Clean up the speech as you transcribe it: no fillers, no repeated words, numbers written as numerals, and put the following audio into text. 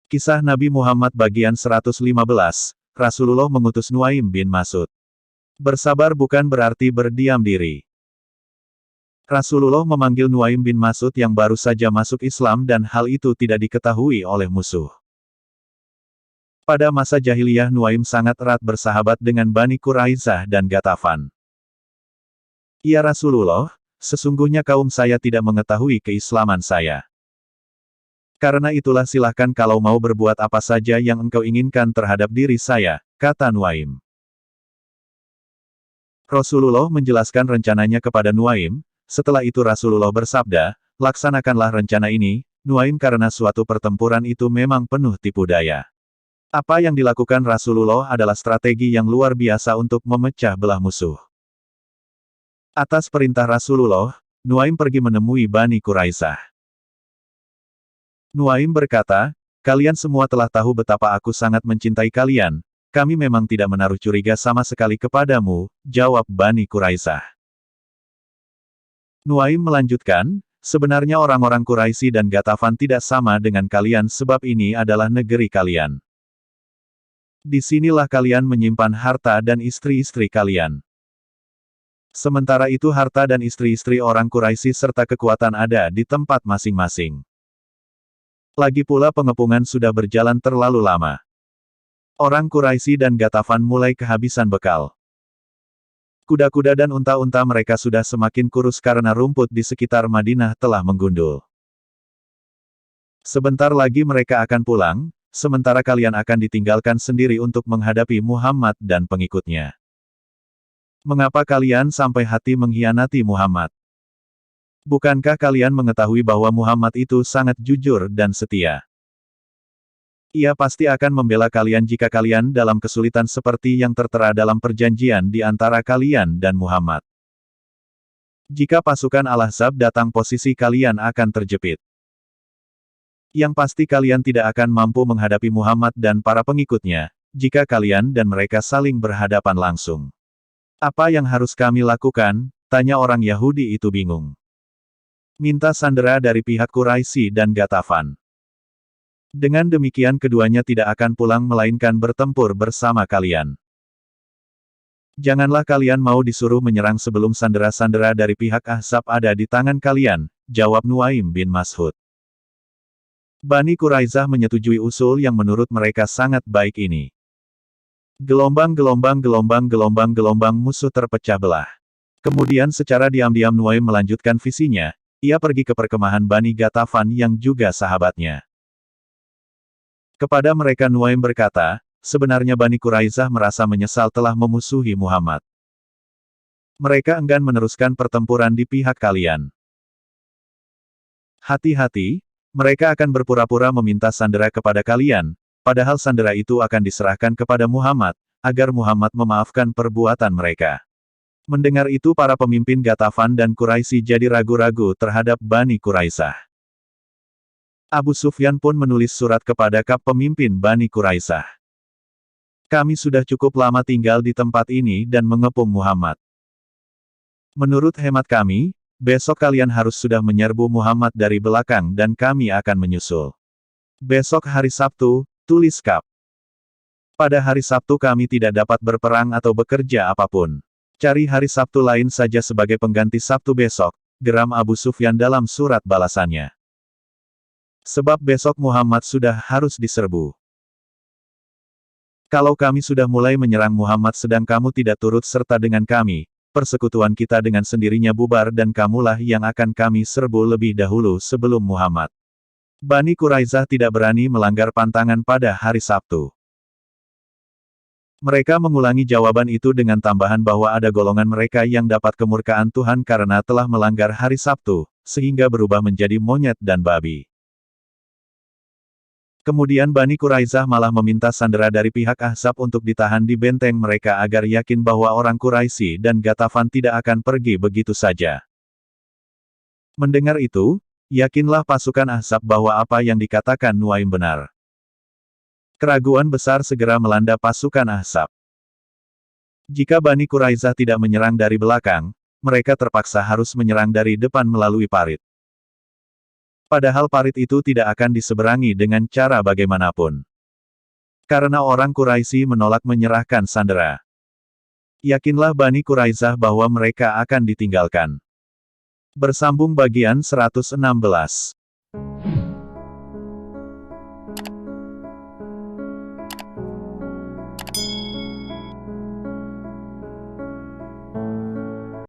Kisah Nabi Muhammad bagian 115, Rasulullah mengutus Nuaim bin Mas'ud. Bersabar bukan berarti berdiam diri. Rasulullah memanggil Nuaim bin Mas'ud yang baru saja masuk Islam dan hal itu tidak diketahui oleh musuh. Pada masa jahiliyah Nuaim sangat erat bersahabat dengan Bani Quraizah dan Ghatafan. Ya Rasulullah, sesungguhnya kaum saya tidak mengetahui keislaman saya. Karena itulah silahkan kalau mau berbuat apa saja yang engkau inginkan terhadap diri saya, kata Nuaim. Rasulullah menjelaskan rencananya kepada Nuaim, setelah itu Rasulullah bersabda, laksanakanlah rencana ini, Nuaim karena suatu pertempuran itu memang penuh tipu daya. Apa yang dilakukan Rasulullah adalah strategi yang luar biasa untuk memecah belah musuh. Atas perintah Rasulullah, Nuaim pergi menemui Bani Quraizah. Nuaim berkata, kalian semua telah tahu betapa aku sangat mencintai kalian, kami memang tidak menaruh curiga sama sekali kepadamu, jawab Bani Quraizah. Nuaim melanjutkan, sebenarnya orang-orang Quraisy dan Ghatafan tidak sama dengan kalian sebab ini adalah negeri kalian. Disinilah kalian menyimpan harta dan istri-istri kalian. Sementara itu harta dan istri-istri orang Quraisy serta kekuatan ada di tempat masing-masing. Lagi pula pengepungan sudah berjalan terlalu lama. Orang Quraisy dan Ghatafan mulai kehabisan bekal. Kuda-kuda dan unta-unta mereka sudah semakin kurus karena rumput di sekitar Madinah telah menggundul. Sebentar lagi mereka akan pulang, sementara kalian akan ditinggalkan sendiri untuk menghadapi Muhammad dan pengikutnya. Mengapa kalian sampai hati mengkhianati Muhammad? Bukankah kalian mengetahui bahwa Muhammad itu sangat jujur dan setia? Ia pasti akan membela kalian jika kalian dalam kesulitan seperti yang tertera dalam perjanjian di antara kalian dan Muhammad. Jika pasukan Al-Ahzab datang posisi kalian akan terjepit. Yang pasti kalian tidak akan mampu menghadapi Muhammad dan para pengikutnya, jika kalian dan mereka saling berhadapan langsung. Apa yang harus kami lakukan? Tanya orang Yahudi itu bingung. Minta sandera dari pihak Quraisy dan Ghatafan. Dengan demikian keduanya tidak akan pulang melainkan bertempur bersama kalian. Janganlah kalian mau disuruh menyerang sebelum sandera-sandera dari pihak Ahzab ada di tangan kalian, jawab Nuaim bin Mas'ud. Bani Quraizah menyetujui usul yang menurut mereka sangat baik ini. Gelombang musuh terpecah belah. Kemudian secara diam-diam Nuaim melanjutkan visinya. Ia pergi ke perkemahan Bani Ghatafan yang juga sahabatnya. Kepada mereka Nuaim berkata, sebenarnya Bani Quraizah merasa menyesal telah memusuhi Muhammad. Mereka enggan meneruskan pertempuran di pihak kalian. Hati-hati, mereka akan berpura-pura meminta sandera kepada kalian, padahal sandera itu akan diserahkan kepada Muhammad, agar Muhammad memaafkan perbuatan mereka. Mendengar itu para pemimpin Ghatafan dan Quraisy jadi ragu-ragu terhadap Bani Quraizah. Abu Sufyan pun menulis surat kepada pemimpin Bani Quraizah. Kami sudah cukup lama tinggal di tempat ini dan mengepung Muhammad. Menurut hemat kami, besok kalian harus sudah menyerbu Muhammad dari belakang dan kami akan menyusul. Besok hari Sabtu, tulis Kap. Pada hari Sabtu kami tidak dapat berperang atau bekerja apapun. Cari hari Sabtu lain saja sebagai pengganti Sabtu besok, geram Abu Sufyan dalam surat balasannya. Sebab besok Muhammad sudah harus diserbu. Kalau kami sudah mulai menyerang Muhammad sedang kamu tidak turut serta dengan kami, persekutuan kita dengan sendirinya bubar dan kamulah yang akan kami serbu lebih dahulu sebelum Muhammad. Bani Quraizah tidak berani melanggar pantangan pada hari Sabtu. Mereka mengulangi jawaban itu dengan tambahan bahwa ada golongan mereka yang dapat kemurkaan Tuhan karena telah melanggar hari Sabtu, sehingga berubah menjadi monyet dan babi. Kemudian Bani Quraizah malah meminta sandera dari pihak Ahzab untuk ditahan di benteng mereka agar yakin bahwa orang Quraisy dan Ghatafan tidak akan pergi begitu saja. Mendengar itu, yakinlah pasukan Ahzab bahwa apa yang dikatakan Nuaim benar. Keraguan besar segera melanda pasukan Ahzab. Jika Bani Quraizah tidak menyerang dari belakang, mereka terpaksa harus menyerang dari depan melalui parit. Padahal parit itu tidak akan diseberangi dengan cara bagaimanapun. Karena orang Quraisy menolak menyerahkan sandera. Yakinlah Bani Quraizah bahwa mereka akan ditinggalkan. Bersambung bagian 116.